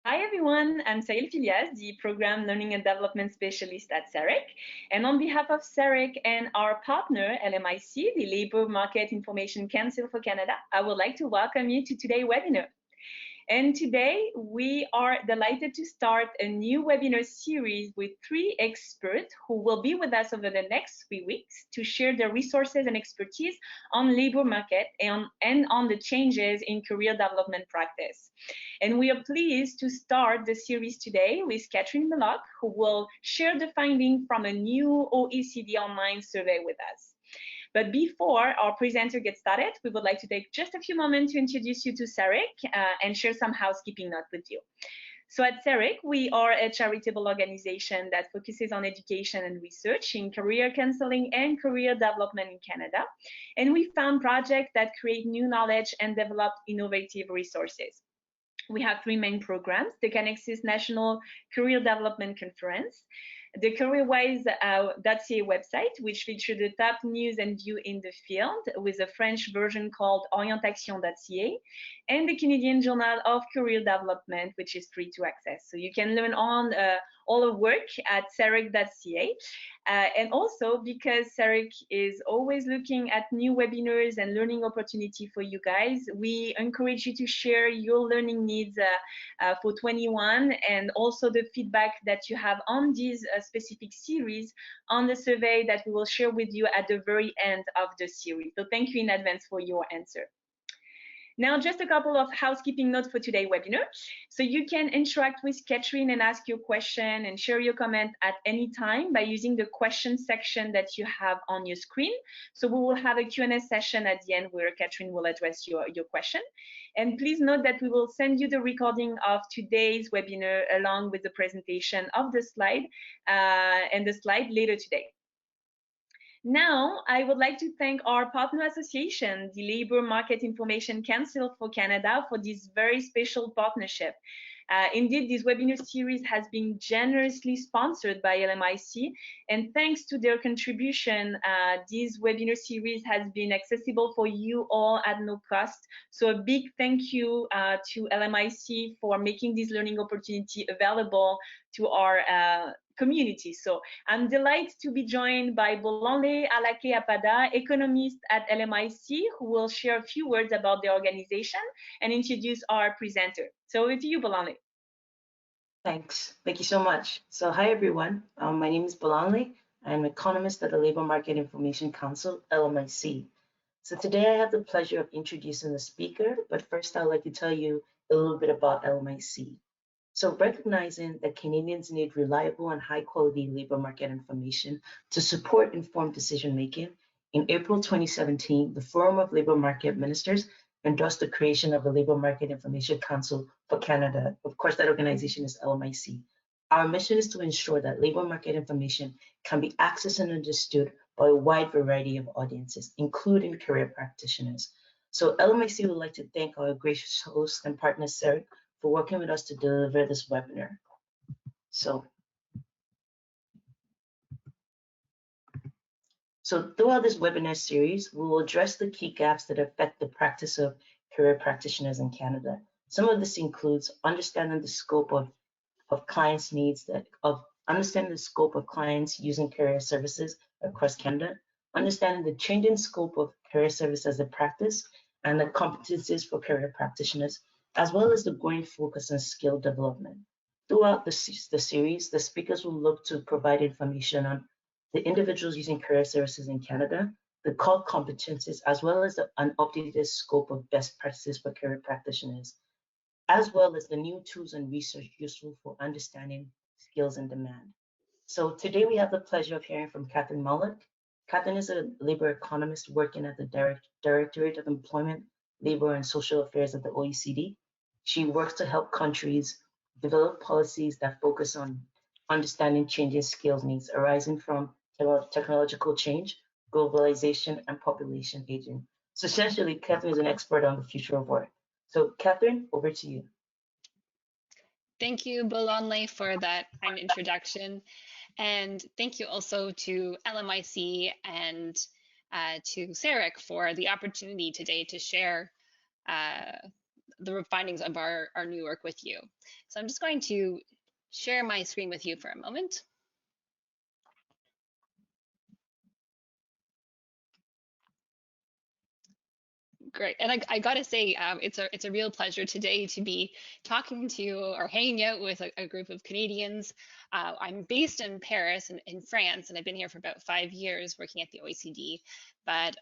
Hi everyone, I'm Saïl Filias, the Program Learning and Development Specialist at CEREC. And on behalf of CEREC and our partner, LMIC, the Labour Market Information Council for Canada, I would like to welcome you to today's webinar. And today we are delighted to start a new webinar series with 3 experts who will be with us over the next 3 weeks to share their resources and expertise on labor market and on the changes in career development practice. And we are pleased to start the series today with Katharine Mullock, who will share the findings from a new OECD Online Survey with us. But before our presenter gets started, we would like to take just a few moments to introduce you to CEREC and share some housekeeping notes with you. So at CEREC, we are a charitable organization that focuses on education and research in career counseling and career development in Canada. And we found projects that create new knowledge and develop innovative resources. We have 3 main programs: the Canexus National Career Development Conference, the careerwise.ca website, which features the top news and view in the field with a French version called orientation.ca, and the Canadian Journal of Career Development, which is free to access. So you can learn on all our work at cerec.ca. And also, because CEREC is always looking at new webinars and learning opportunity for you guys, we encourage you to share your learning needs for 21 and also the feedback that you have on these specific series on the survey that we will share with you at the very end of the series. So thank you in advance for your answer. Now, just a couple of housekeeping notes for today's webinar. So you can interact with Katharine and ask your question and share your comment at any time by using the question section that you have on your screen. So we will have a Q&A session at the end where Katharine will address your question. And please note that we will send you the recording of today's webinar along with the presentation of the slide and the slide later today. Now, I would like to thank our partner association, the Labour Market Information Council for Canada, for this very special partnership. Indeed, this webinar series has been generously sponsored by LMIC, and thanks to their contribution, this webinar series has been accessible for you all at no cost. So a big thank you to LMIC for making this learning opportunity available to our community. So I'm delighted to be joined by Bolanle Alake Apada, economist at LMIC, who will share a few words about the organization and introduce our presenter. So over to you, Bolanle. Thanks. Thank you so much. So hi, everyone. My name is Bolanle. I'm an economist at the Labour Market Information Council, LMIC. So today I have the pleasure of introducing the speaker, but first I'd like to tell you a little bit about LMIC. So recognizing that Canadians need reliable and high quality labor market information to support informed decision-making, in April 2017, the Forum of Labor Market Ministers endorsed the creation of a Labor Market Information Council for Canada. Of course, that organization is LMIC. Our mission is to ensure that labor market information can be accessed and understood by a wide variety of audiences, including career practitioners. So LMIC would like to thank our gracious host and partner, CEREC, for working with us to deliver this webinar. So throughout this webinar series, we will address the key gaps that affect the practice of career practitioners in Canada. Some of this includes understanding the scope of clients' needs, understanding the scope of clients using career services across Canada, understanding the changing scope of career service as a practice, and the competencies for career practitioners, as well as the growing focus on skill development. Throughout the series, the speakers will look to provide information on the individuals using career services in Canada, the core competencies, as well as an updated scope of best practices for career practitioners, as well as the new tools and research useful for understanding skills and demand. So today we have the pleasure of hearing from Katharine Mullock. Katharine is a labor economist working at the Directorate of Employment, Labor and Social Affairs at the OECD. She works to help countries develop policies that focus on understanding changing skills needs arising from technological change, globalization, and population aging. So essentially, Katharine is an expert on the future of work. So Katharine, over to you. Thank you, Bolanle, for that kind introduction. And thank you also to LMIC and to CEREC for the opportunity today to share the findings of our new work with you. So I'm just going to share my screen with you for a moment. Great, and I gotta say, it's a real pleasure today to be talking to or hanging out with a group of Canadians. I'm based in Paris, in France, and I've been here for about 5 years working at the OECD. But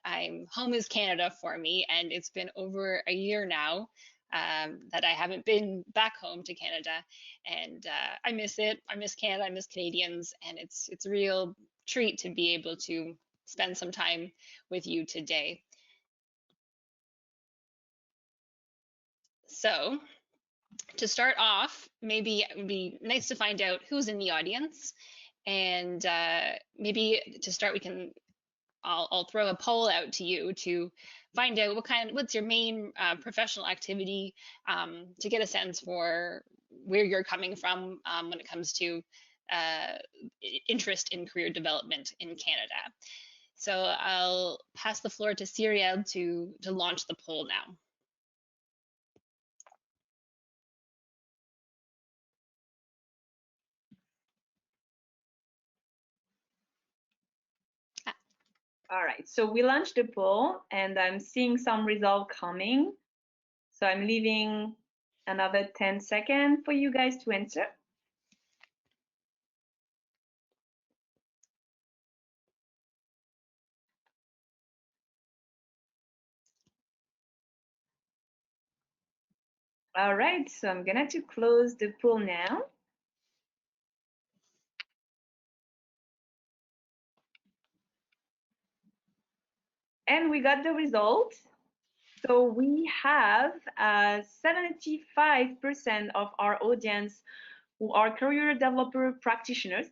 home is Canada for me, and it's been over a year now that I haven't been back home to Canada, and I miss it. I miss Canada. I miss Canadians, and it's a real treat to be able to spend some time with you today. So to start off, maybe it would be nice to find out who's in the audience. And maybe to start, I'll throw a poll out to you to find out what's your main professional activity, to get a sense for where you're coming from when it comes to interest in career development in Canada. So I'll pass the floor to Cyrielle to launch the poll now. All right, so we launched the poll and I'm seeing some result coming. So I'm leaving another 10 seconds for you guys to answer. All right, so I'm gonna to close the poll now. And we got the result. So we have 75% of our audience who are career development practitioners,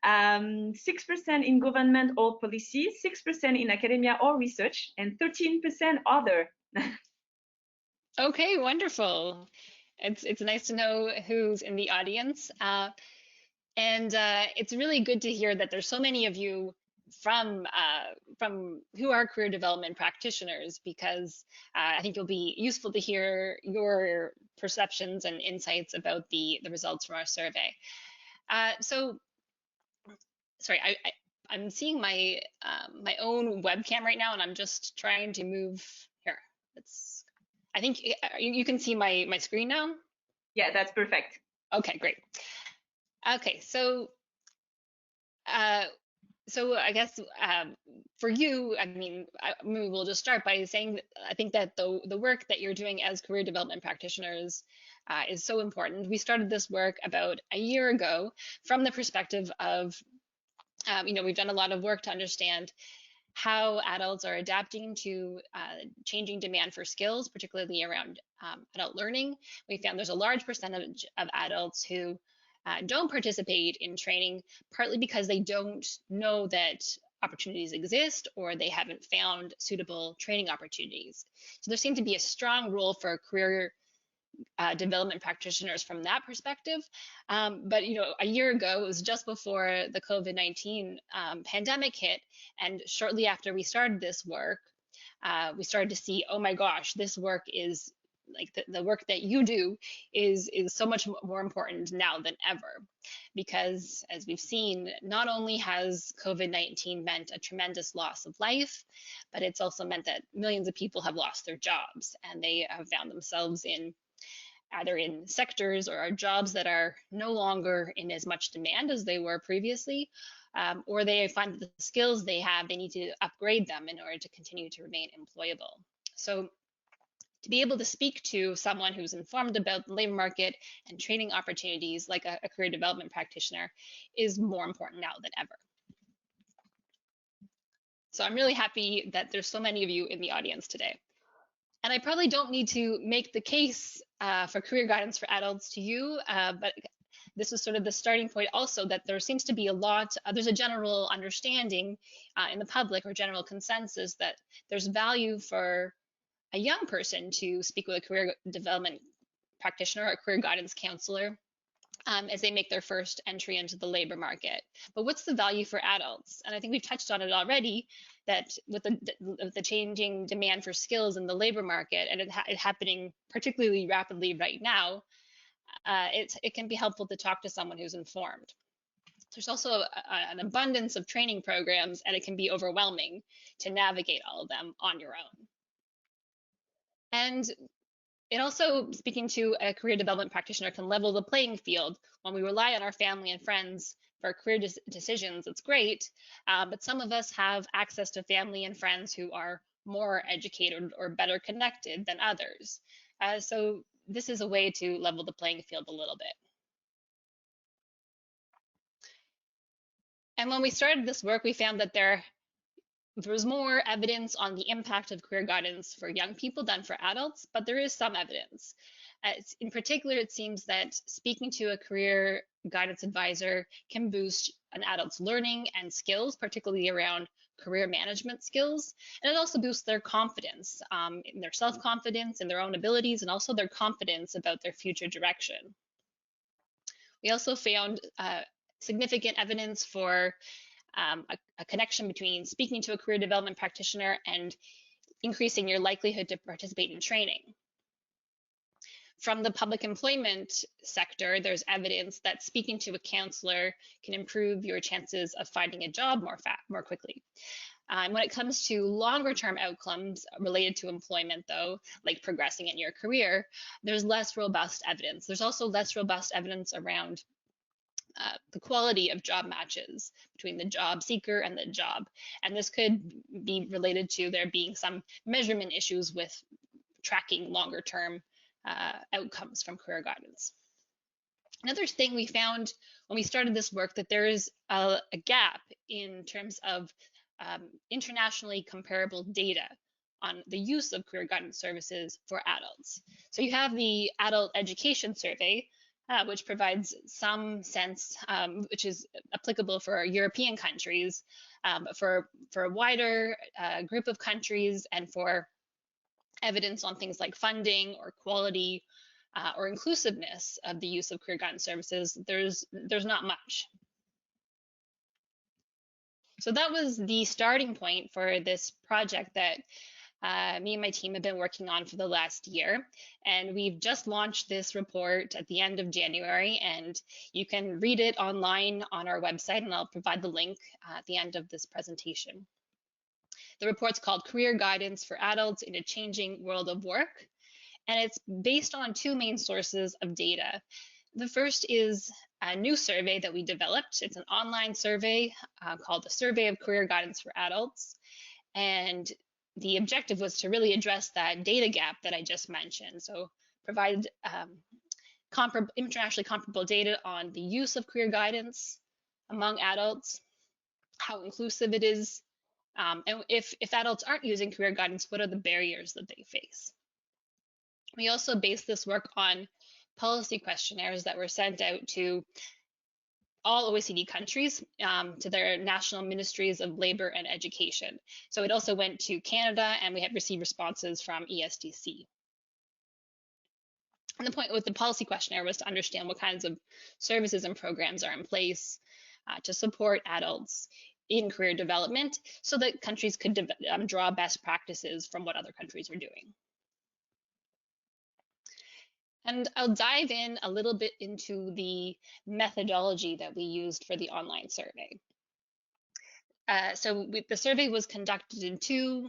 6% in government or policy, 6% in academia or research, and 13% other. Okay, wonderful. It's nice to know who's in the audience. And it's really good to hear that there's so many of you from who are career development practitioners, because I think it'll be useful to hear your perceptions and insights about the results from our survey. So, sorry, I'm seeing my my own webcam right now, and I'm just trying to move here. I think you can see my screen now. Yeah, that's perfect. Okay, great. Okay, so I guess for you, I mean, maybe we'll just start by saying that I think that the work that you're doing as career development practitioners is so important. We started this work about a year ago from the perspective of, we've done a lot of work to understand how adults are adapting to changing demand for skills, particularly around adult learning. We found there's a large percentage of adults who don't participate in training, partly because they don't know that opportunities exist or they haven't found suitable training opportunities. So there seemed to be a strong role for career development practitioners from that perspective. But a year ago, it was just before the COVID-19 pandemic hit, and shortly after we started this work, we started to see, oh my gosh, this work is like the work that you do is so much more important now than ever, because as we've seen, not only has COVID-19 meant a tremendous loss of life, but it's also meant that millions of people have lost their jobs, and they have found themselves either in sectors or jobs that are no longer in as much demand as they were previously, or they find that the skills they have, they need to upgrade them in order to continue to remain employable. So to be able to speak to someone who's informed about the labor market and training opportunities like a career development practitioner is more important now than ever. So I'm really happy that there's so many of you in the audience today. And I probably don't need to make the case for career guidance for adults to you, but this is sort of the starting point also, that there seems to be there's a general understanding in the public, or general consensus, that there's value for a young person to speak with a career development practitioner or a career guidance counselor as they make their first entry into the labor market. But what's the value for adults? And I think we've touched on it already. that with the changing demand for skills in the labor market, and it happening particularly rapidly right now, it can be helpful to talk to someone who's informed. There's also an abundance of training programs, and it can be overwhelming to navigate all of them on your own. And it also, speaking to a career development practitioner, can level the playing field. When we rely on our family and friends for career decisions, it's great, but some of us have access to family and friends who are more educated or better connected than others. So this is a way to level the playing field a little bit. And when we started this work, we found that there was more evidence on the impact of career guidance for young people than for adults, but there is some evidence. In particular, it seems that speaking to a career guidance advisor can boost an adult's learning and skills, particularly around career management skills. And it also boosts their confidence, in their self-confidence, in their own abilities, and also their confidence about their future direction. We also found significant evidence for a connection between speaking to a career development practitioner and increasing your likelihood to participate in training. From the public employment sector, there's evidence that speaking to a counselor can improve your chances of finding a job more quickly. When it comes to longer term outcomes related to employment, though, like progressing in your career, there's less robust evidence. There's also less robust evidence around the quality of job matches between the job seeker and the job. And this could be related to there being some measurement issues with tracking longer term outcomes from career guidance. Another thing we found when we started this work, that there is a gap in terms of internationally comparable data on the use of career guidance services for adults. So you have the Adult Education Survey, which provides some sense, which is applicable for European countries, but for a wider group of countries and for evidence on things like funding or quality or inclusiveness of the use of career guidance services, there's not much. So that was the starting point for this project that me and my team have been working on for the last year. And we've just launched this report at the end of January, and you can read it online on our website, and I'll provide the link at the end of this presentation. The report's called Career Guidance for Adults in a Changing World of Work, and it's based on two main sources of data. The first is a new survey that we developed. It's an online survey called the Survey of Career Guidance for Adults. And the objective was to really address that data gap that I just mentioned. So provide internationally comparable data on the use of career guidance among adults, how inclusive it is, and if adults aren't using career guidance, what are the barriers that they face? We also based this work on policy questionnaires that were sent out to all OECD countries, to their national ministries of labor and education. So it also went to Canada, and we have received responses from ESDC. And the point with the policy questionnaire was to understand what kinds of services and programs are in place to support adults in career development, so that countries could draw best practices from what other countries are doing. And I'll dive in a little bit into the methodology that we used for the online survey. The survey was conducted in two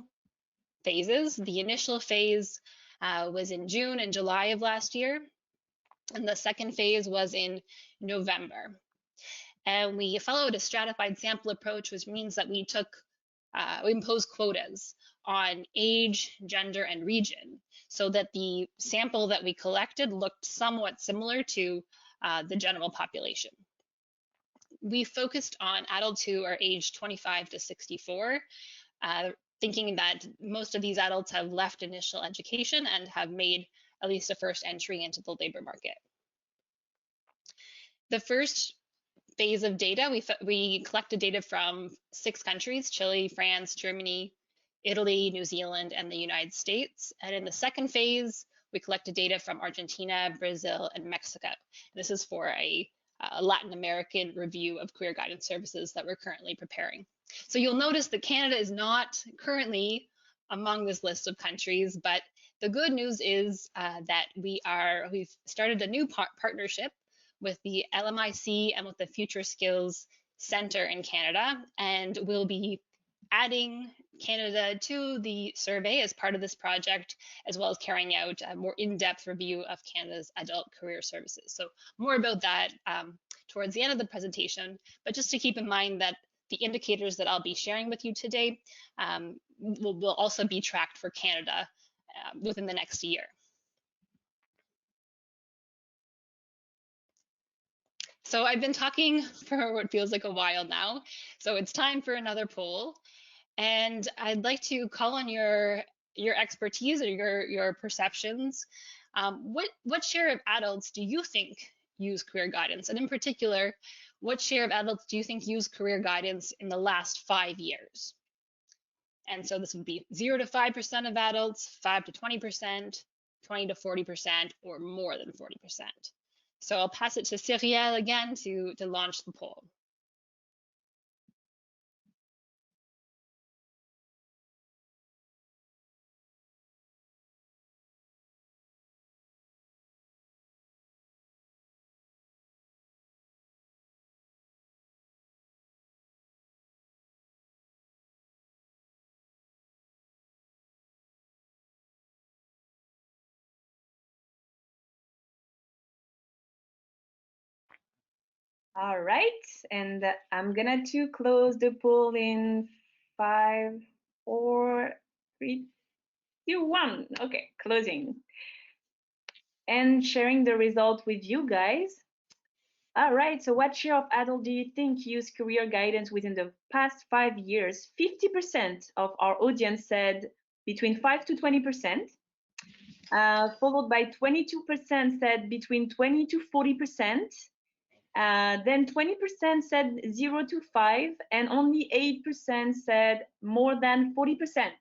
phases. The initial phase was in June and July of last year, and the second phase was in November. And we followed a stratified sample approach, which means that we imposed quotas on age, gender, and region, so that the sample that we collected looked somewhat similar to the general population. We focused on adults who are aged 25 to 64, thinking that most of these adults have left initial education and have made at least a first entry into the labor market. The first phase of data, we collected data from 6 countries: Chile, France, Germany, Italy, New Zealand, and the United States. And in the second phase, we collected data from Argentina, Brazil, and Mexico. This is for a Latin American review of career guidance services that we're currently preparing. So you'll notice that Canada is not currently among this list of countries, but the good news is that we've started a new partnership with the LMIC and with the Future Skills Center in Canada, and we'll be adding Canada to the survey as part of this project, as well as carrying out a more in-depth review of Canada's adult career services. So more about that towards the end of the presentation, but just to keep in mind that the indicators that I'll be sharing with you today will also be tracked for Canada within the next year. So I've been talking for what feels like a while now, so it's time for another poll. And I'd like to call on your expertise or your perceptions. What share of adults do you think use career guidance? And in particular, what share of adults do you think use career guidance in the last 5 years? And so this would be 0 to 5% of adults, 5 to 20%, 20 to 40%, or more than 40%. So I'll pass it to Cyrielle again to launch the poll. All right, and I'm gonna to close the poll in 5, 4, 3, 2, 1. Okay, closing. And sharing the result with you guys. All right, so what share of adults do you think use career guidance within the past 5 years? 50% of our audience said between 5 to 20%, followed by 22% said between 20 to 40%. Then 20% said 0 to 5, and only 8% said more than 40%.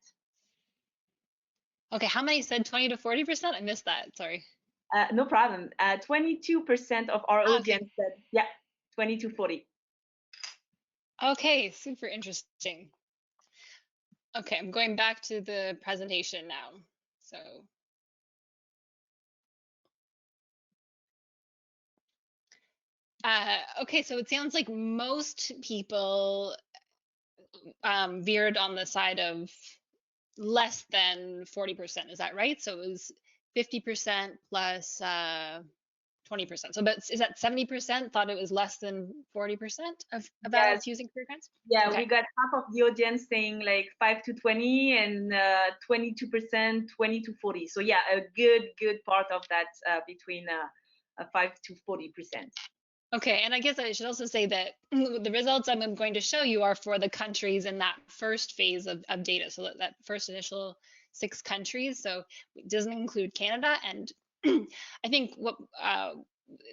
Okay, how many said 20 to 40%? I missed that, sorry. No problem. 22% of our audience said, yeah, 20 to 40. Okay, super interesting. Okay, I'm going back to the presentation now. So okay, so it sounds like most people veered on the side of less than 40%. Is that right? So it was 50% plus 20%. So is that 70% thought it was less than 40% of adults using career guidance? Yeah, okay. We got half of the audience saying like 5 to 20 and 22%, 20 to 40. So yeah, a good part of that between 5 to 40%. Okay, and I guess I should also say that the results I'm going to show you are for the countries in that first phase of data. So that first initial 6 countries. So it doesn't include Canada. And I think what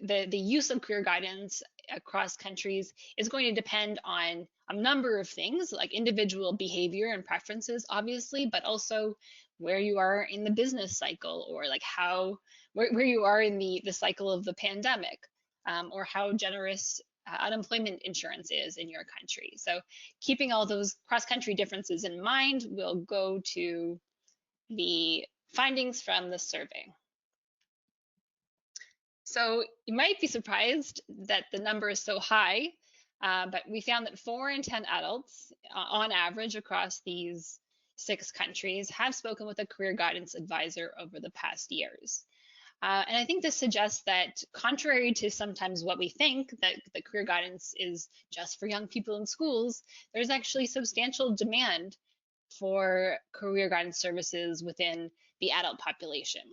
the use of career guidance across countries is going to depend on a number of things, like individual behavior and preferences, obviously, but also where you are in the business cycle, or like where you are in the cycle of the pandemic. Or how generous unemployment insurance is in your country. So keeping all those cross-country differences in mind, we'll go to the findings from the survey. So you might be surprised that the number is so high, but we found that 4 in 10 adults, on average across these 6 countries, have spoken with a career guidance advisor over the past years. And I think this suggests that, contrary to sometimes what we think, that the career guidance is just for young people in schools, there's actually substantial demand for career guidance services within the adult population.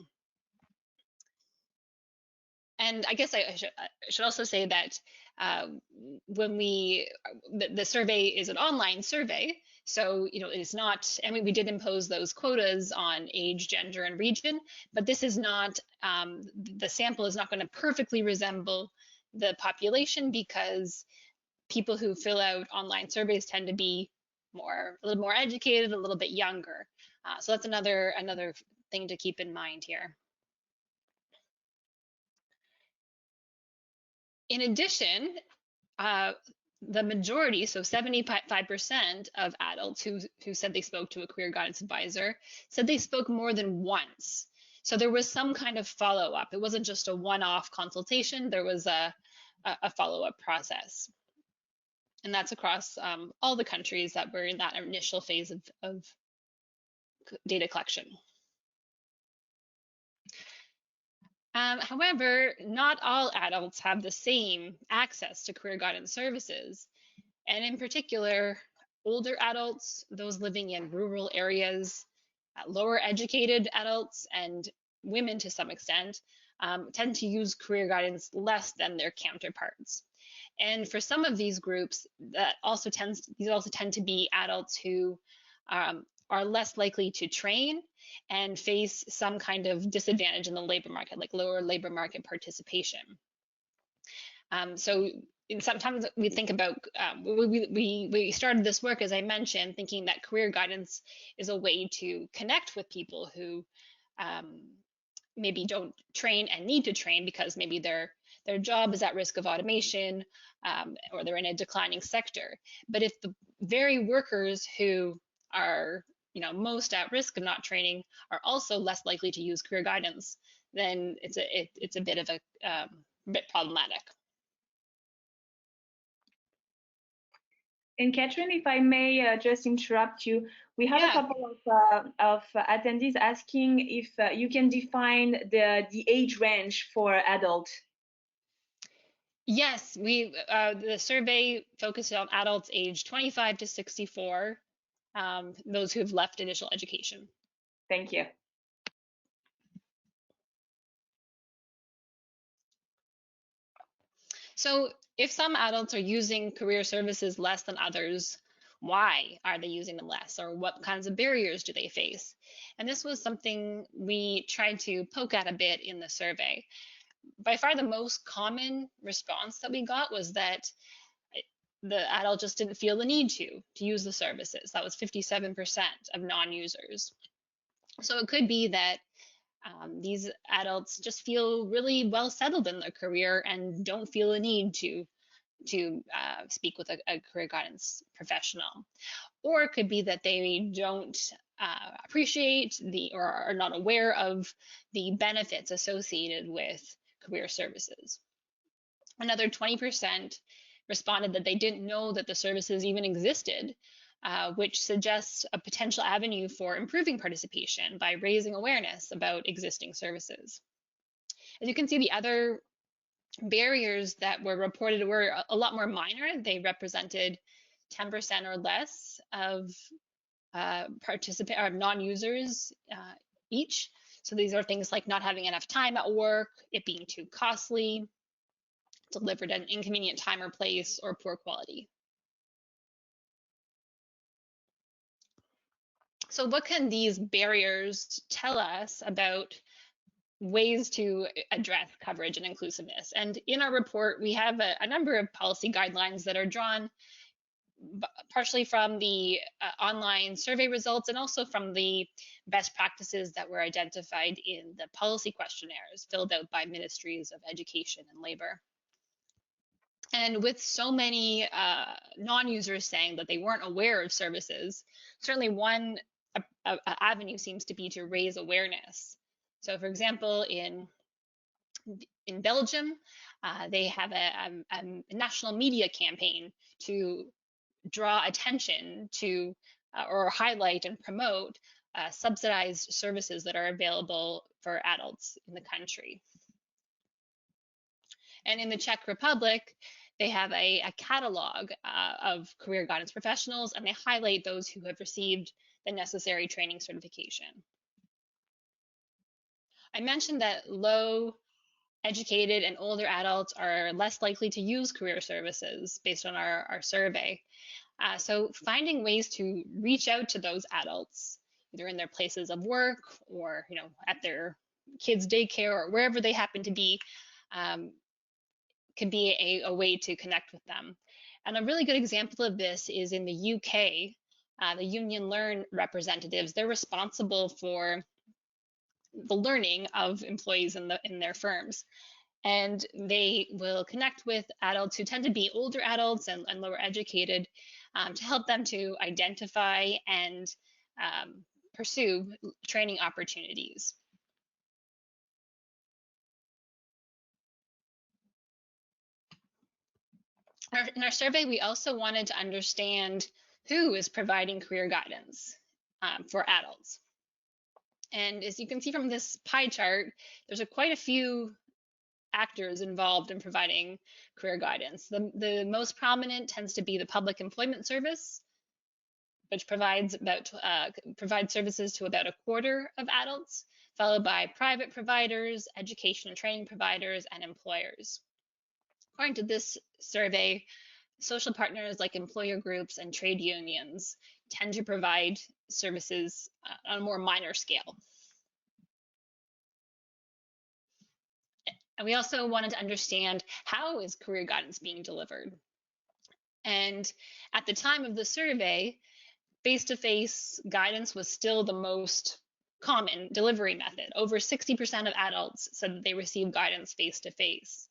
And I guess I should also say that when the survey is an online survey, so it's not, I mean, we did impose those quotas on age, gender, and region, but this is not, the sample is not going to perfectly resemble the population, because people who fill out online surveys tend to be a little more educated, a little bit younger. So that's another thing to keep in mind here. In addition, the majority, so 75% of adults who said they spoke to a career guidance advisor said they spoke more than once. So there was some kind of follow-up. It wasn't just a one-off consultation, there was a follow-up process. And that's across all the countries that were in that initial phase of data collection. However, not all adults have the same access to career guidance services. And in particular, older adults, those living in rural areas, lower educated adults, and women to some extent, tend to use career guidance less than their counterparts. And for some of these groups, these also tend to be adults who are less likely to train and face some kind of disadvantage in the labor market, like lower labor market participation. So sometimes we think about, we started this work, as I mentioned, thinking that career guidance is a way to connect with people who maybe don't train and need to train because maybe their job is at risk of automation, or they're in a declining sector. But if the very workers who are most at risk of not training are also less likely to use career guidance, then it's a bit of a bit problematic. And Katharine, if I may just interrupt you, we have a couple of attendees asking if you can define the age range for adult. Yes, the survey focused on adults aged 25 to 64, those who have left initial education. Thank you. So if some adults are using career services less than others, why are they using them less, or what kinds of barriers do they face? And this was something we tried to poke at a bit in the survey. By far the most common response that we got was that the adult just didn't feel the need to use the services. That was 57% of non-users. So it could be that these adults just feel really well settled in their career and don't feel a need to speak with a career guidance professional. Or it could be that they don't appreciate or are not aware of the benefits associated with career services. Another 20% responded that they didn't know that the services even existed, which suggests a potential avenue for improving participation by raising awareness about existing services. As you can see, the other barriers that were reported were a lot more minor. They represented 10% or less of non-users each. So these are things like not having enough time at work, it being too costly, delivered at an inconvenient time or place, or poor quality. So what can these barriers tell us about ways to address coverage and inclusiveness? And in our report, we have a number of policy guidelines that are drawn partially from the online survey results and also from the best practices that were identified in the policy questionnaires filled out by ministries of education and labor. And with so many non-users saying that they weren't aware of services, certainly one avenue seems to be to raise awareness. So for example, in Belgium, they have a national media campaign to draw attention to or highlight and promote subsidized services that are available for adults in the country. And in the Czech Republic, they have a catalog of career guidance professionals, and they highlight those who have received the necessary training certification. I mentioned that low educated and older adults are less likely to use career services based on our survey. So finding ways to reach out to those adults, either in their places of work or at their kids' daycare or wherever they happen to be, can be a way to connect with them. And a really good example of this is in the UK, the Union Learn representatives. They're responsible for the learning of employees in their firms. And they will connect with adults who tend to be older adults and lower educated to help them to identify and pursue training opportunities. In our survey, we also wanted to understand who is providing career guidance for adults. And as you can see from this pie chart, there's quite a few actors involved in providing career guidance. The most prominent tends to be the Public Employment Service, which provides services to about a quarter of adults, followed by private providers, education and training providers, and employers. According to this survey, social partners like employer groups and trade unions tend to provide services on a more minor scale. And we also wanted to understand how is career guidance being delivered. And at the time of the survey, face-to-face guidance was still the most common delivery method. Over 60% of adults said that they received guidance face-to-face.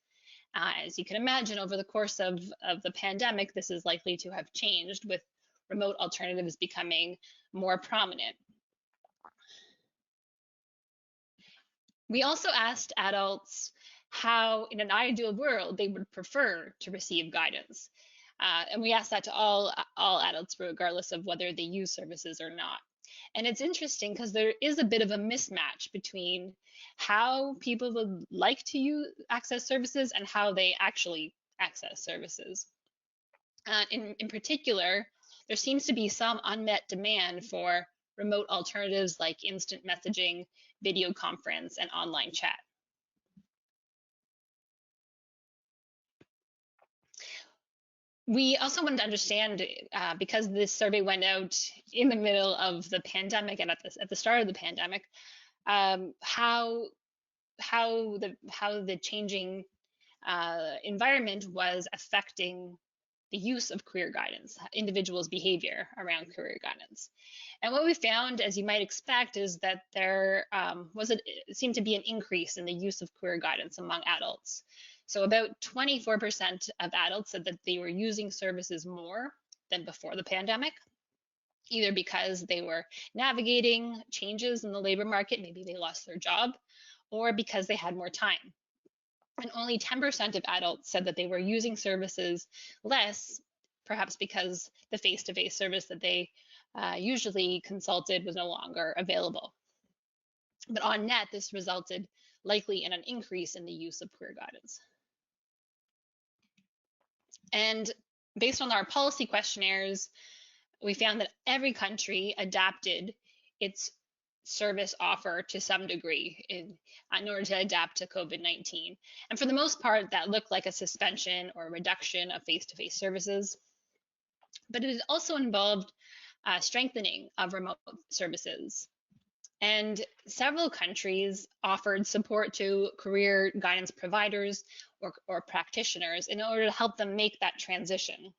As you can imagine, over the course of the pandemic, this is likely to have changed, with remote alternatives becoming more prominent. We also asked adults how, in an ideal world, they would prefer to receive guidance. And we asked that to all adults, regardless of whether they use services or not. And it's interesting because there is a bit of a mismatch between how people would like to access services and how they actually access services. In particular, there seems to be some unmet demand for remote alternatives like instant messaging, video conference, and online chat. We also wanted to understand, because this survey went out in the middle of the pandemic and at the start of the pandemic, how the changing environment was affecting the use of career guidance, individuals' behavior around career guidance. And what we found, as you might expect, is that there seemed to be an increase in the use of career guidance among adults. So about 24% of adults said that they were using services more than before the pandemic, either because they were navigating changes in the labor market, maybe they lost their job, or because they had more time. And only 10% of adults said that they were using services less, perhaps because the face-to-face service that they usually consulted was no longer available. But on net, this resulted likely in an increase in the use of career guidance. And based on our policy questionnaires, we found that every country adapted its service offer to some degree in order to adapt to COVID-19. And for the most part, that looked like a suspension or a reduction of face-to-face services. But it also involved strengthening of remote services. And several countries offered support to career guidance providers or practitioners in order to help them make that transition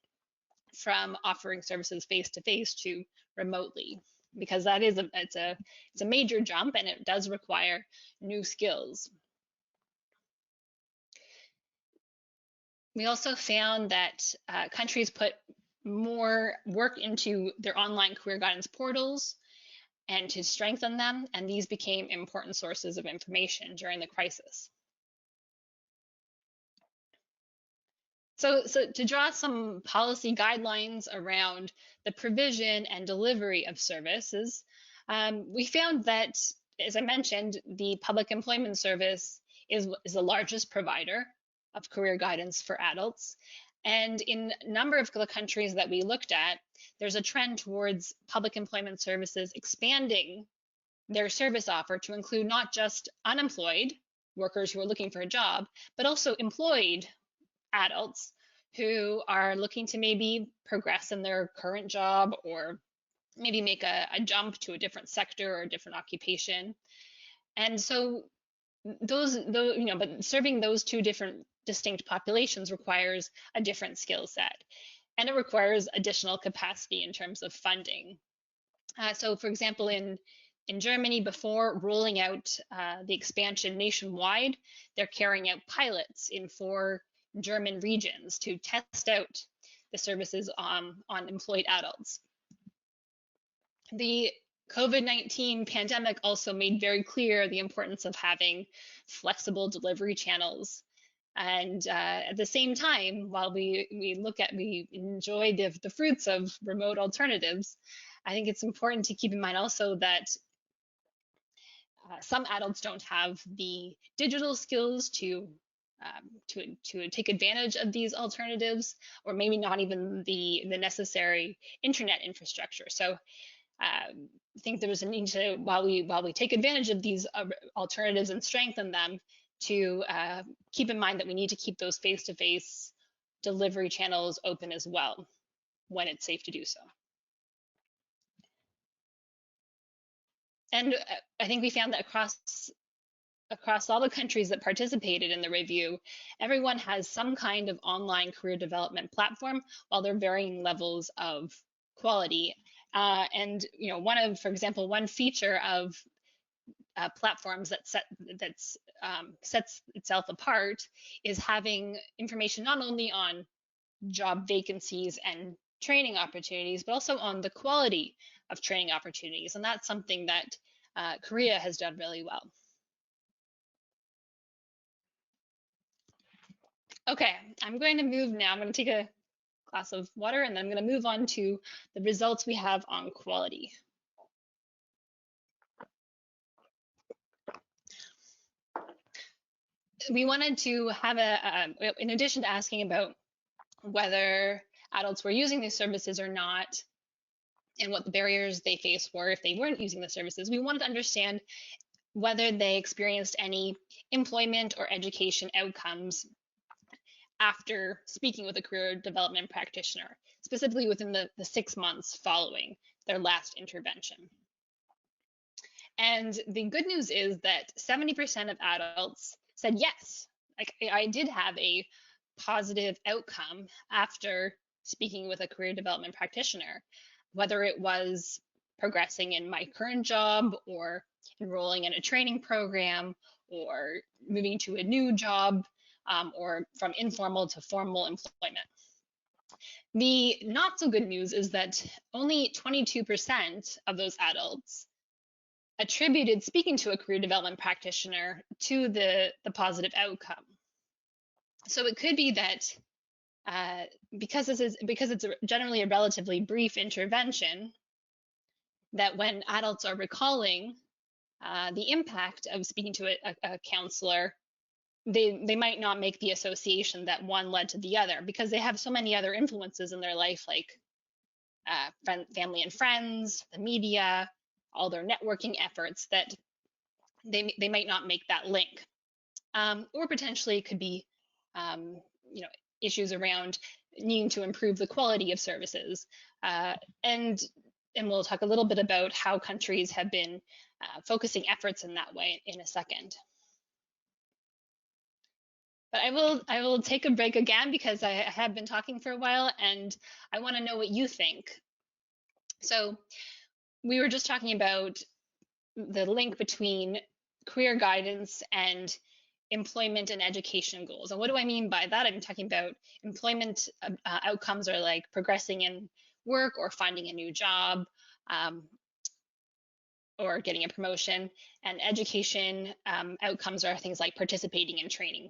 from offering services face-to-face to remotely, because that is it's a major jump and it does require new skills. We also found that countries put more work into their online career guidance portals and to strengthen them, and these became important sources of information during the crisis. So to draw some policy guidelines around the provision and delivery of services, we found that, as I mentioned, the Public Employment Service is the largest provider of career guidance for adults. And in a number of the countries that we looked at, there's a trend towards public employment services expanding their service offer to include not just unemployed workers who are looking for a job, but also employed adults who are looking to maybe progress in their current job or maybe make a jump to a different sector or a different occupation. And so but serving those two different distinct populations requires a different skill set, and it requires additional capacity in terms of funding. So for example, in In Germany, before rolling out the expansion nationwide, they're carrying out pilots in 4 German regions to test out the services on employed adults. The COVID-19 pandemic also made very clear the importance of having flexible delivery channels. And at the same time, while we enjoy the fruits of remote alternatives, I think it's important to keep in mind also that some adults don't have the digital skills to take advantage of these alternatives, or maybe not even the necessary internet infrastructure. So I think there's a need to, while we take advantage of these alternatives and strengthen them, to keep in mind that we need to keep those face-to-face delivery channels open as well when it's safe to do so. And I think we found that across all the countries that participated in the review, everyone has some kind of online career development platform, while they're varying levels of quality. And for example, one feature of platforms that sets itself apart is having information not only on job vacancies and training opportunities, but also on the quality of training opportunities. And that's something that Korea has done really well. Okay, I'm going to move now. I'm going to take a glass of water, and then I'm going to move on to the results we have on quality. We wanted to have in addition to asking about whether adults were using these services or not, and what the barriers they faced were if they weren't using the services, we wanted to understand whether they experienced any employment or education outcomes after speaking with a career development practitioner, specifically within the 6 months following their last intervention. And the good news is that 70% of adults said yes, like I did have a positive outcome after speaking with a career development practitioner, whether it was progressing in my current job or enrolling in a training program or moving to a new job, or from informal to formal employment. The not so good news is that only 22% of those adults attributed speaking to a career development practitioner to the positive outcome. So it could be that because it's generally a relatively brief intervention, that when adults are recalling the impact of speaking to a counselor, they might not make the association that one led to the other, because they have so many other influences in their life, like family and friends, the media, all their networking efforts, that they might not make that link. Or potentially it could be issues around needing to improve the quality of services. And we'll talk a little bit about how countries have been focusing efforts in that way in a second. But I will take a break again because I have been talking for a while and I want to know what you think. So we were just talking about the link between career guidance and employment and education goals. And what do I mean by that? I'm talking about employment outcomes are like progressing in work or finding a new job, or getting a promotion, and education outcomes are things like participating in training.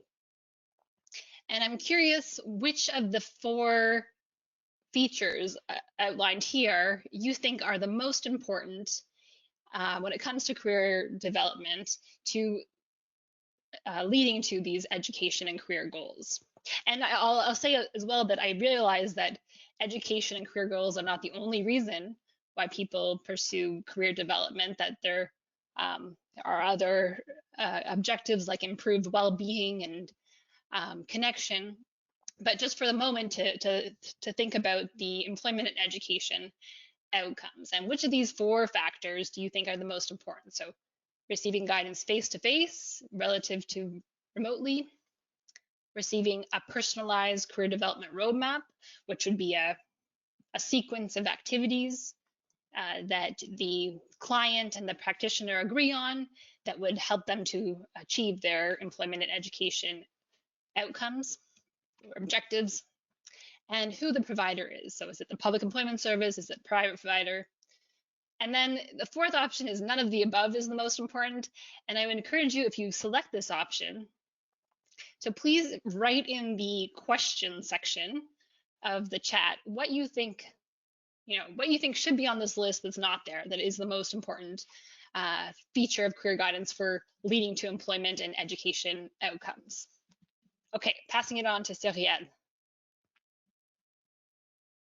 And I'm curious which of the 4 features outlined here you think are the most important when it comes to career development to leading to these education and career goals. And I'll say as well that I realize that education and career goals are not the only reason why people pursue career development, that there are other objectives like improved well-being and connection. But just for the moment to think about the employment and education outcomes, and which of these 4 factors do you think are the most important? So receiving guidance face-to-face relative to remotely, receiving a personalized career development roadmap, which would be a sequence of activities that the client and the practitioner agree on that would help them to achieve their employment and education outcomes or objectives, and who the provider is. So is it the public employment service? Is it private provider? And then the fourth option is none of the above is the most important. And I would encourage you, if you select this option, so please write in the question section of the chat what you think, what you think should be on this list that's not there, that is the most important feature of career guidance for leading to employment and education outcomes. Okay, passing it on to Cyrielle.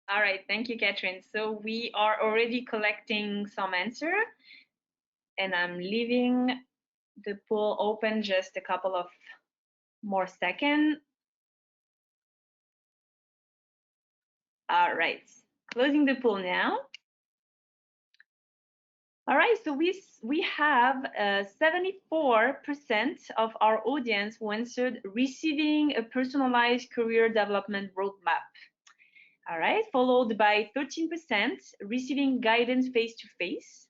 All right, thank you, Katharine. So we are already collecting some answer, and I'm leaving the poll open just a couple of more seconds. All right, closing the poll now. All right, so we have 74% of our audience who answered receiving a personalized career development roadmap. All right, followed by 13% receiving guidance face-to-face,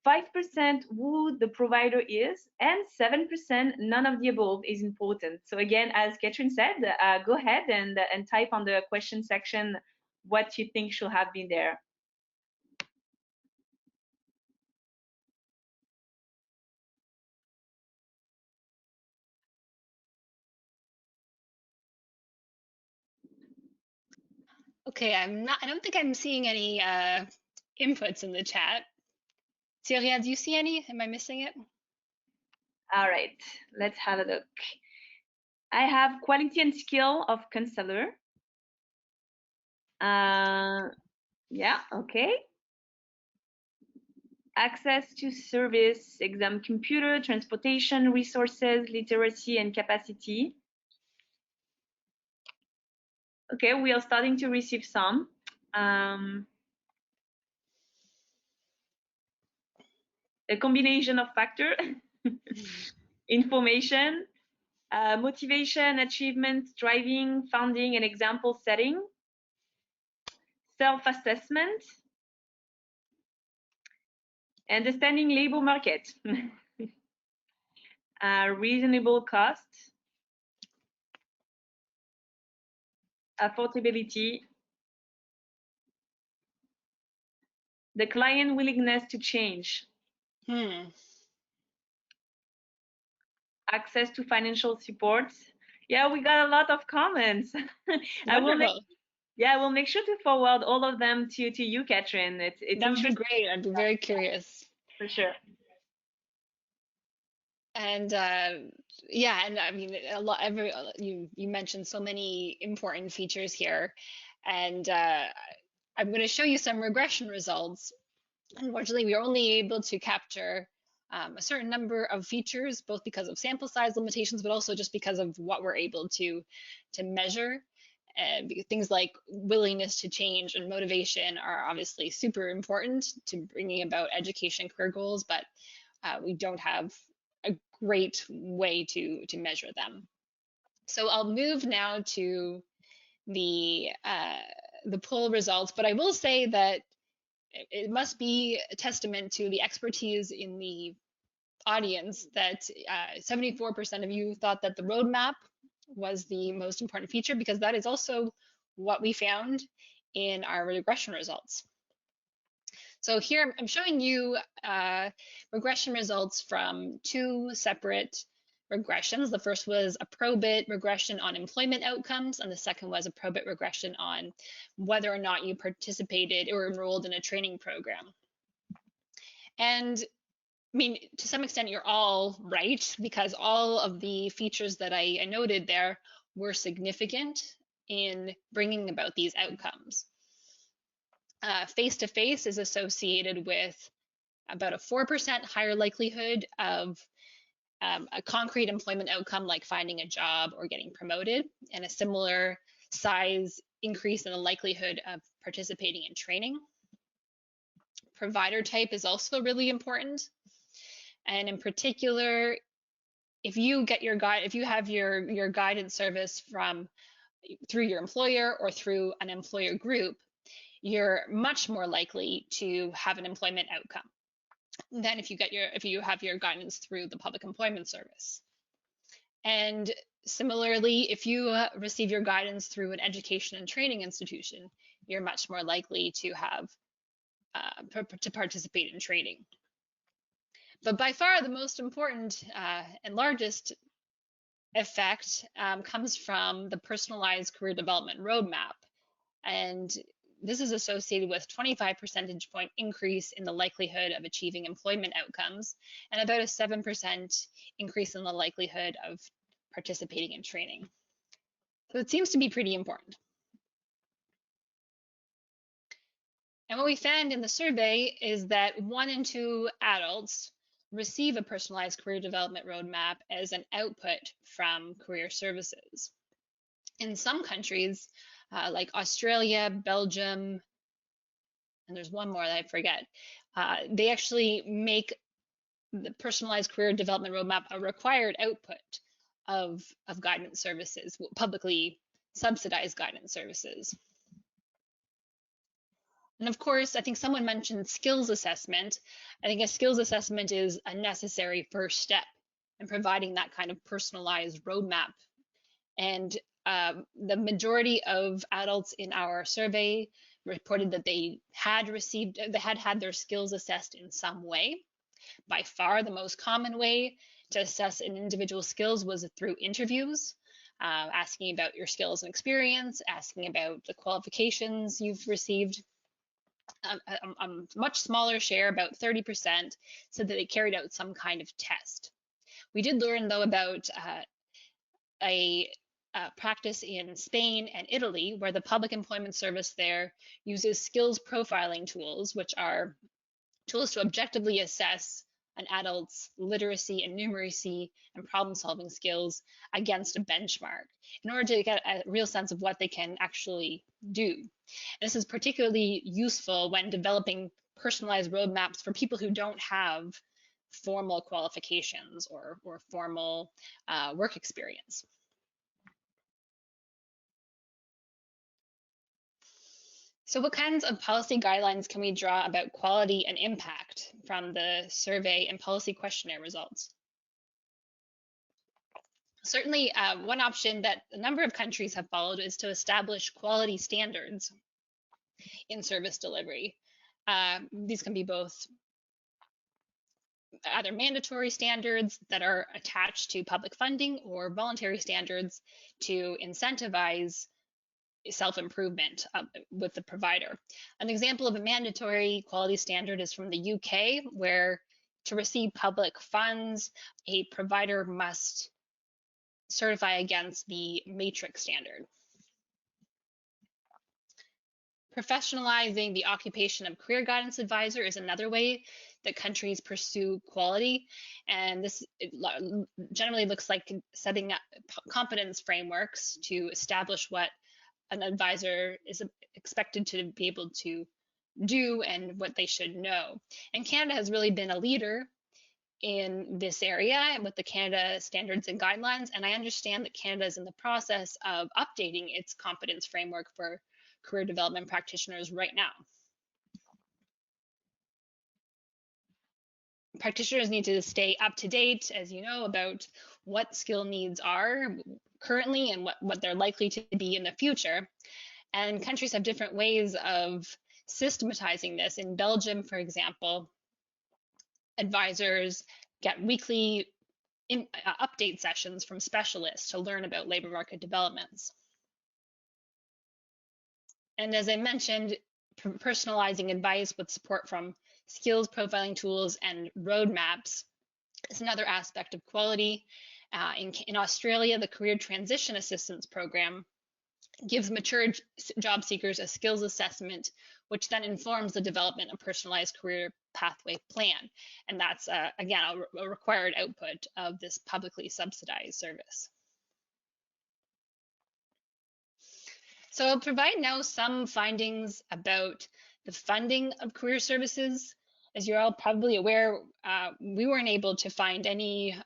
5% who the provider is, and 7% none of the above is important. So again, as Katharine said, go ahead and type on the question section what you think should have been there. Okay, I don't think I'm seeing any inputs in the chat. Cyrielle, do you see any? Am I missing it? All right, let's have a look. I have quality and skill of counselor. Yeah, okay. Access to service, exam computer, transportation, resources, literacy, and capacity. Okay, we are starting to receive some. A combination of factors, information, motivation, achievement, driving, funding, and example setting, self-assessment, understanding labor market, reasonable cost, affordability, the client willingness to change, access to financial support. Yeah, we got a lot of comments. I will make sure to forward all of them to you, Katharine. It's that would be great. I'd be very curious. For sure. And yeah, and I mean, you mentioned so many important features here, and I'm going to show you some regression results. Unfortunately, we are only able to capture a certain number of features, both because of sample size limitations, but also just because of what we're able to measure. And things like willingness to change and motivation are obviously super important to bringing about education career goals, but we don't have a great way to measure them. So I'll move now to the poll results, but I will say that it must be a testament to the expertise in the audience that 74% of you thought that the roadmap was the most important feature, because that is also what we found in our regression results. So here I'm showing you regression results from two separate regressions. The first was a probit regression on employment outcomes, and the second was a probit regression on whether or not you participated or enrolled in a training program. And I mean, to some extent, you're all right, because all of the features that I noted there were significant in bringing about these outcomes. Face-to-face is associated with about a 4% higher likelihood of a concrete employment outcome like finding a job or getting promoted, and a similar size increase in the likelihood of participating in training. Provider type is also really important. And in particular, if you get if you have your guidance service through your employer or through an employer group, you're much more likely to have an employment outcome than if you have your guidance through the Public Employment Service. And similarly, if you receive your guidance through an education and training institution, you're much more likely to have to participate in training. But by far the most important and largest effect comes from the personalized career development roadmap. And this is associated with 25 percentage point increase in the likelihood of achieving employment outcomes and about a 7% increase in the likelihood of participating in training. So it seems to be pretty important. And what we found in the survey is that 1 in 2 adults receive a personalized career development roadmap as an output from career services. In some countries, like Australia, Belgium, and there's one more that I forget, they actually make the personalized career development roadmap a required output of guidance services, publicly subsidized guidance services. And of course, I think someone mentioned skills assessment. I think a skills assessment is a necessary first step in providing that kind of personalized roadmap. And the majority of adults in our survey reported that they had had their skills assessed in some way. By far, the most common way to assess an individual's skills was through interviews, asking about your skills and experience, asking about the qualifications you've received. A much smaller share, about 30%, said that they carried out some kind of test. We did learn, though, about a practice in Spain and Italy, where the Public Employment Service there uses skills profiling tools, which are tools to objectively assess an adult's literacy and numeracy and problem-solving skills against a benchmark in order to get a real sense of what they can actually do. And this is particularly useful when developing personalized roadmaps for people who don't have formal qualifications or formal work experience. So what kinds of policy guidelines can we draw about quality and impact from the survey and policy questionnaire results? Certainly, one option that a number of countries have followed is to establish quality standards in service delivery. These can be both either mandatory standards that are attached to public funding or voluntary standards to incentivize self-improvement with the provider. An example of a mandatory quality standard is from the UK, where to receive public funds, a provider must certify against the matrix standard. Professionalizing the occupation of career guidance advisor is another way that countries pursue quality, and this generally looks like setting up competence frameworks to establish what an advisor is expected to be able to do and what they should know. And Canada has really been a leader in this area with the Canada Standards and Guidelines, and I understand that Canada is in the process of updating its competence framework for career development practitioners right now. Practitioners need to stay up to date, as you know, about what skill needs are currently and what they're likely to be in the future. And countries have different ways of systematizing this. In Belgium, for example, advisors get weekly update sessions from specialists to learn about labor market developments. And as I mentioned, personalizing advice with support from skills profiling tools and roadmaps is another aspect of quality. In Australia, the Career Transition Assistance Program gives mature job seekers a skills assessment, which then informs the development of personalized career pathway plan. And that's, again, a required output of this publicly subsidized service. So I'll provide now some findings about the funding of career services. As you're all probably aware, we weren't able to find any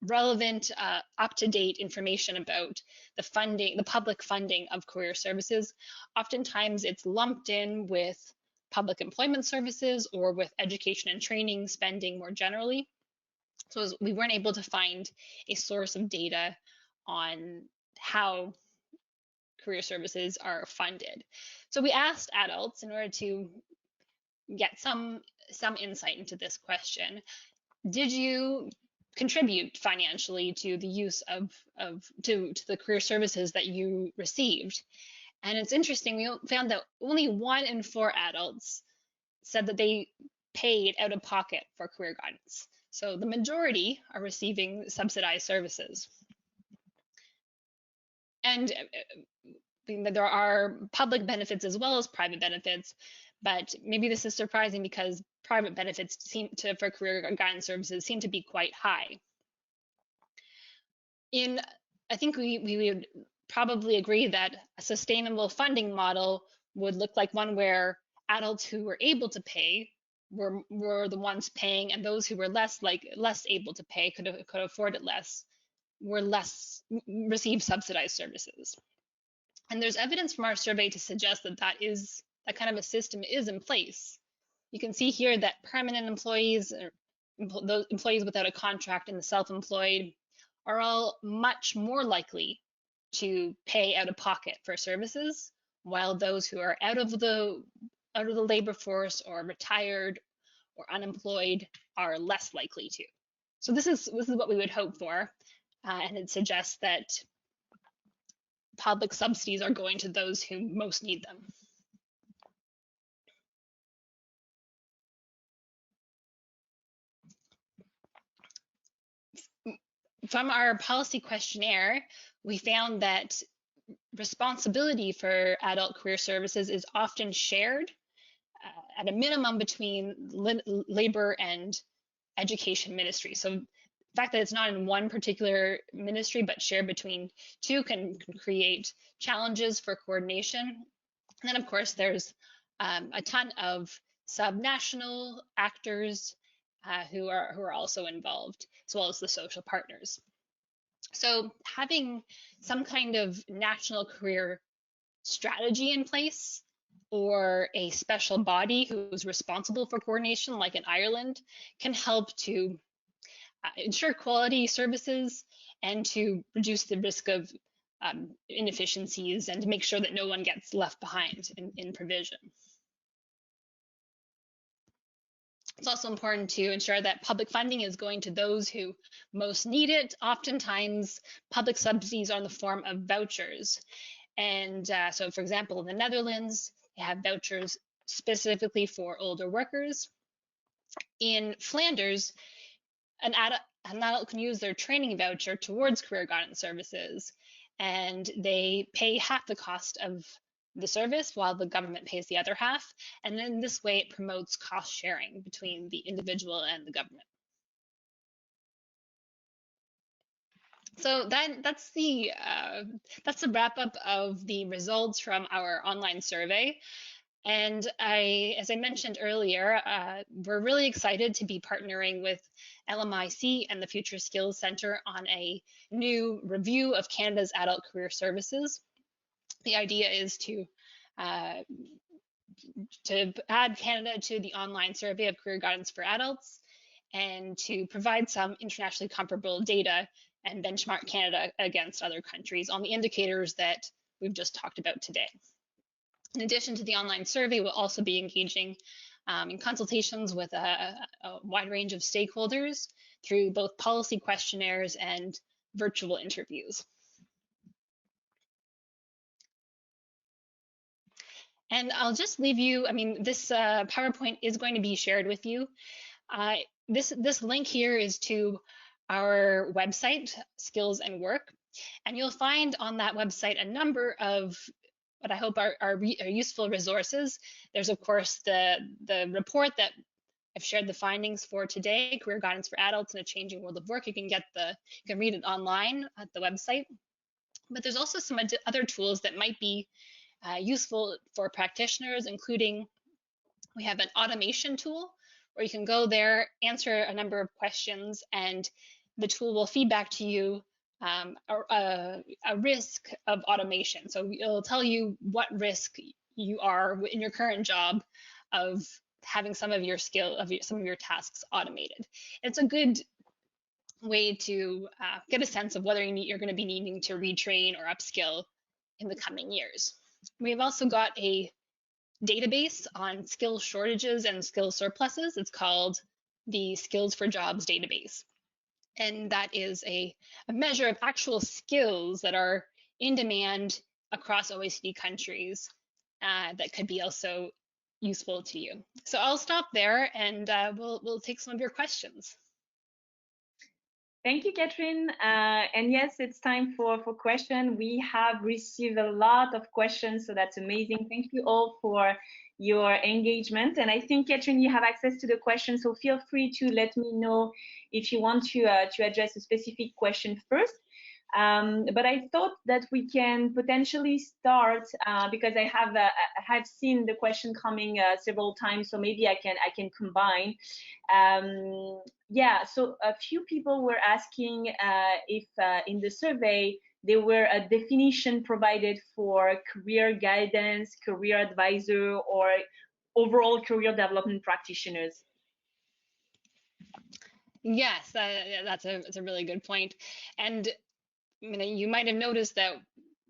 relevant, up-to-date information about the funding, the public funding of career services. Oftentimes it's lumped in with public employment services or with education and training spending more generally. So we weren't able to find a source of data on how career services are funded. So we asked adults, in order to get some insight into this question, did you contribute financially to the use of the career services that you received? And it's interesting, we found that only 1 in 4 adults said that they paid out of pocket for career guidance. So the majority are receiving subsidized services. And there are public benefits as well as private benefits, but maybe this is surprising because private benefits for career guidance services seem to be quite high. I think we would probably agree that a sustainable funding model would look like one where adults who were able to pay were the ones paying, and those who were less able to pay, could afford it less, received subsidized services. And there's evidence from our survey to suggest that that kind of a system is in place. You can see here that permanent employees, or those employees without a contract, and the self-employed are all much more likely to pay out of pocket for services, while those who are out of the labor force or retired or unemployed are less likely to. So this is what we would hope for, and it suggests that public subsidies are going to those who most need them. From our policy questionnaire, we found that responsibility for adult career services is often shared at a minimum between labor and education ministry. So the fact that it's not in one particular ministry but shared between 2 can create challenges for coordination. And then of course there's a ton of subnational actors who are also involved, as well as the social partners. So having some kind of national career strategy in place, or a special body who's responsible for coordination, like in Ireland, can help to ensure quality services and to reduce the risk of inefficiencies, and to make sure that no one gets left behind in provision. It's also important to ensure that public funding is going to those who most need it. Oftentimes, public subsidies are in the form of vouchers. And so, for example, in the Netherlands, they have vouchers specifically for older workers. In Flanders, an adult can use their training voucher towards career guidance services, and they pay half the cost of the service while the government pays the other half. And in this way, it promotes cost sharing between the individual and the government. So that's the wrap up of the results from our online survey. And as I mentioned earlier, we're really excited to be partnering with LMIC and the Future Skills Centre on a new review of Canada's adult career services. The idea is to add Canada to the online survey of career guidance for adults, and to provide some internationally comparable data and benchmark Canada against other countries on the indicators that we've just talked about today. In addition to the online survey, we'll also be engaging in consultations with a wide range of stakeholders through both policy questionnaires and virtual interviews. And I'll just leave you, this PowerPoint is going to be shared with you. This link here is to our website, Skills and Work, and you'll find on that website a number of what I hope are useful resources. There's of course the report that I've shared the findings for today, Career Guidance for Adults in a Changing World of Work. You can read it online at the website. But there's also some other tools that might be useful for practitioners, including we have an automation tool where you can go there, answer a number of questions, and the tool will feed back to you a risk of automation. So it'll tell you what risk you are in your current job of having some of your some of your tasks automated. It's a good way to get a sense of whether you're going to be needing to retrain or upskill in the coming years. We've also got a database on skill shortages and skill surpluses. It's called the Skills for Jobs database. And that is a measure of actual skills that are in demand across OECD countries that could be also useful to you. So I'll stop there, and we'll take some of your questions. Thank you, Katharine. And yes, it's time for questions. We have received a lot of questions, so that's amazing. Thank you all for your engagement. And I think, Katharine, you have access to the questions, so feel free to let me know if you want to address a specific question first. But I thought that we can potentially start because I have seen the question coming several times, so maybe I can combine. Yeah, so a few people were asking if in the survey there were a definition provided for career guidance, career advisor, or overall career development practitioners. Yes, that's a really good point. And I mean, you might have noticed that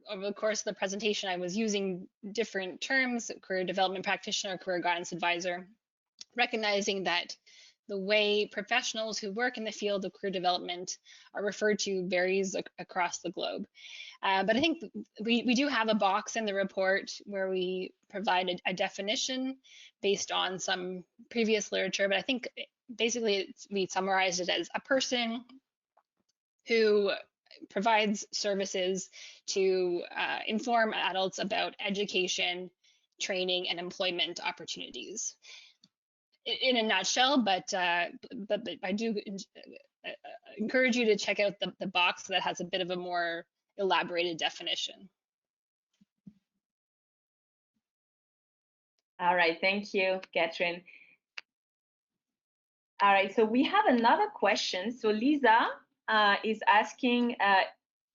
over the course of the presentation, I was using different terms: career development practitioner, career guidance advisor, recognizing that the way professionals who work in the field of career development are referred to varies across the globe. But I think we do have a box in the report where we provide a definition based on some previous literature, but I think basically we summarized it as a person who provides services to inform adults about education, training, and employment opportunities. In a nutshell, but I do encourage you to check out the box that has a bit of a more elaborated definition. All right, thank you, Katharine. All right, so we have another question. So Lisa is asking,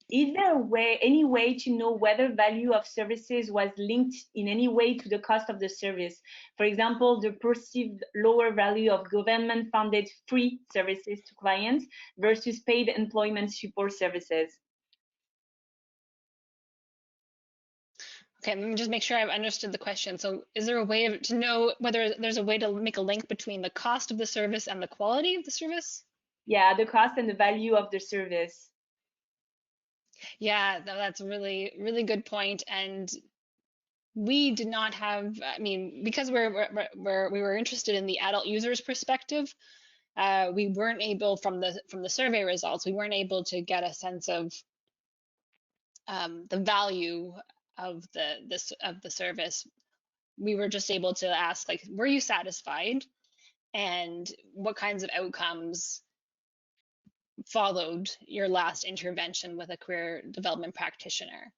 is there any way to know whether value of services was linked in any way to the cost of the service? For example, the perceived lower value of government-funded free services to clients versus paid employment support services. Okay, let me just make sure I've understood the question. So is there a way to know whether there's a way to make a link between the cost of the service and the quality of the service? Yeah, the cost and the value of the service. Yeah, that's a really, really good point. And we did not have, I mean, because we were interested in the adult user's perspective, we weren't able, from the survey results, we weren't able to get a sense of the value of the service. We were just able to ask, like, were you satisfied, and what kinds of outcomes followed your last intervention with a career development practitioner.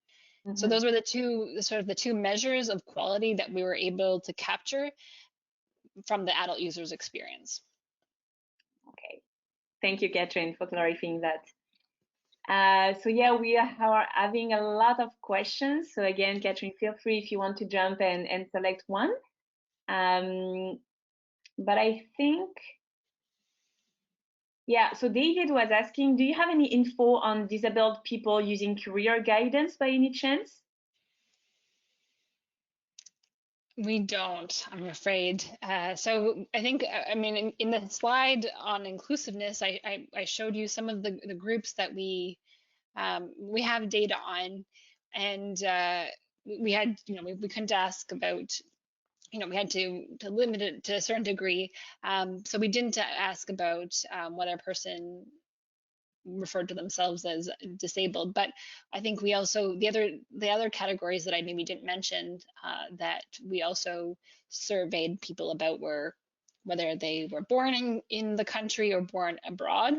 Mm-hmm. So those were the two measures of quality that we were able to capture from the adult user's experience. Okay, thank you, Katharine, for clarifying that. So yeah, we are having a lot of questions. So again, Katharine, feel free if you want to jump and select one. But I think, yeah, so David was asking, do you have any info on disabled people using career guidance by any chance? We don't, I'm afraid. So I think, I mean, in the slide on inclusiveness, I showed you some of the groups that we have data on, and we had, we couldn't ask about, we had to limit it to a certain degree. So we didn't ask about whether a person referred to themselves as disabled, but I think we also, the other categories that I maybe didn't mention that we also surveyed people about were whether they were born in the country or born abroad,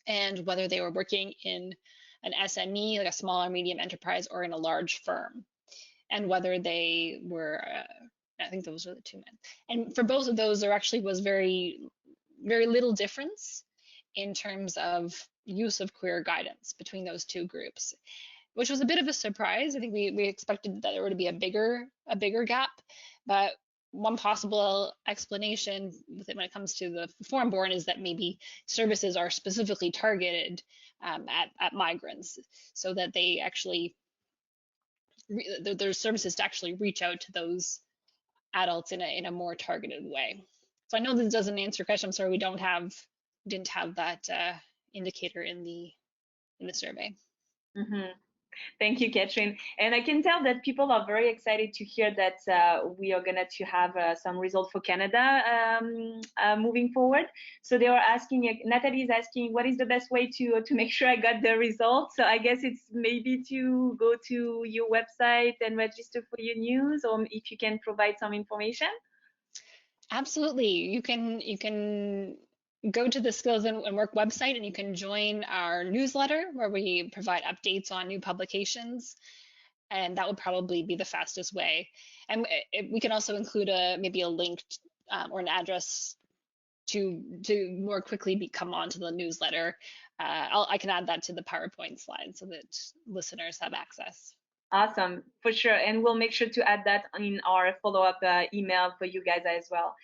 and whether they were working in an SME, like a small or medium enterprise, or in a large firm, and whether they were, I think those were the two men. And for both of those, there actually was very, very little difference in terms of use of career guidance between those two groups, which was a bit of a surprise. I think we expected that there would be a bigger gap, but one possible explanation with it when it comes to the foreign-born is that maybe services are specifically targeted at migrants, so that they actually there's services to actually reach out to those adults in a more targeted way. So I know this doesn't answer your question. I'm sorry we didn't have that indicator in the survey. Mm-hmm. Thank you, Katharine. And I can tell that people are very excited to hear that we are going to have some results for Canada moving forward. So they are asking, Natalie is asking, what is the best way to make sure I got the results? So I guess it's maybe to go to your website and register for your news, or if you can provide some information. Absolutely. You can go to the Skills and Work website, and you can join our newsletter where we provide updates on new publications, and that would probably be the fastest way. And we can also include maybe a link or an address to more quickly come onto the newsletter. I can add that to the PowerPoint slide so that listeners have access. Awesome, for sure. And we'll make sure to add that in our follow-up email for you guys as well.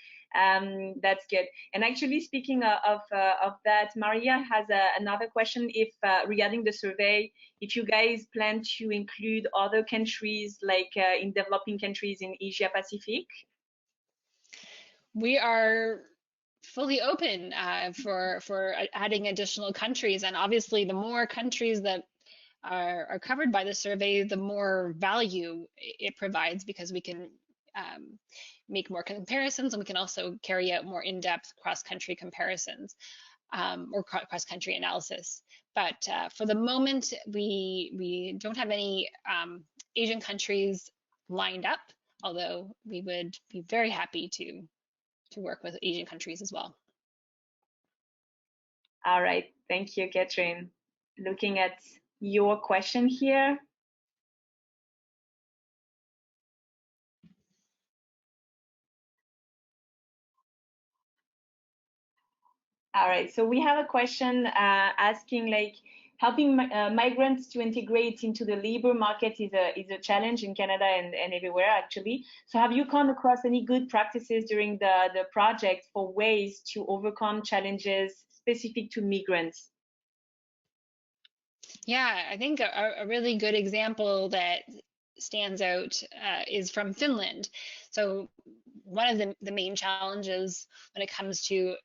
That's good. And actually, speaking of that, Maria has another question. If regarding the survey, if you guys plan to include other countries, like in developing countries in Asia Pacific. We are fully open for adding additional countries, and obviously, the more countries that are covered by the survey, the more value it provides, because we can make more comparisons, and we can also carry out more in-depth cross-country comparisons or cross-country analysis. But for the moment, we don't have any Asian countries lined up, although we would be very happy to work with Asian countries as well. All right, thank you, Katharine. Looking at your question here. All right, so we have a question asking, like, helping migrants to integrate into the labor market is a challenge in Canada and everywhere, actually. So have you come across any good practices during the project for ways to overcome challenges specific to migrants? Yeah, I think a really good example that stands out is from Finland. So one of the main challenges when it comes to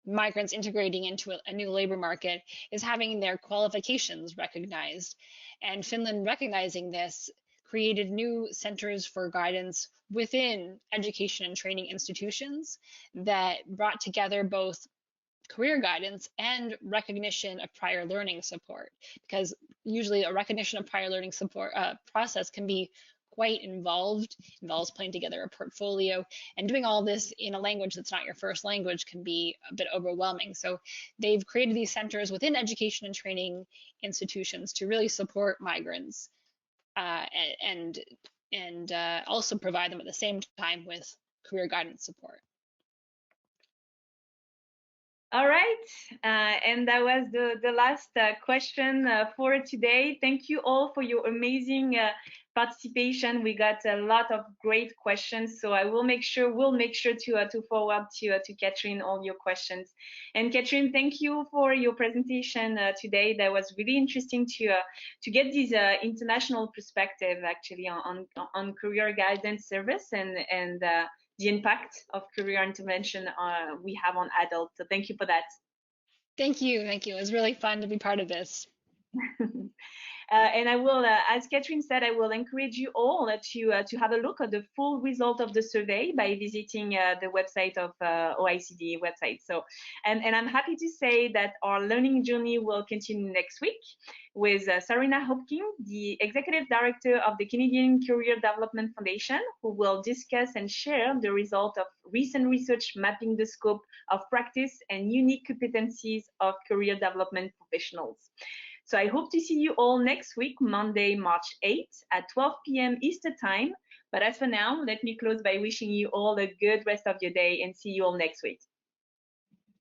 migrants integrating into a new labor market is having their qualifications recognized. And Finland, recognizing this, created new centers for guidance within education and training institutions that brought together both career guidance and recognition of prior learning support, because usually a recognition of prior learning support process can be quite involved, involves putting together a portfolio, and doing all this in a language that's not your first language can be a bit overwhelming. So they've created these centers within education and training institutions to really support migrants and also provide them at the same time with career guidance support. All right, and that was the last question for today. Thank you all for your amazing participation. We got a lot of great questions, so we'll make sure to forward to Katharine all your questions. And Katharine, thank you for your presentation today. That was really interesting to get this international perspective actually on career guidance service and the impact of career intervention we have on adults. So thank you for that. Thank you. It was really fun to be part of this. And I will, as Katharine said, I will encourage you all to have a look at the full result of the survey by visiting the website of OECD website. So, and I'm happy to say that our learning journey will continue next week with Sarina Hopkins, the Executive Director of the Canadian Career Development Foundation, who will discuss and share the result of recent research mapping the scope of practice and unique competencies of career development professionals. So I hope to see you all next week, Monday, March 8th at 12 p.m. Eastern Time. But as for now, let me close by wishing you all a good rest of your day and see you all next week.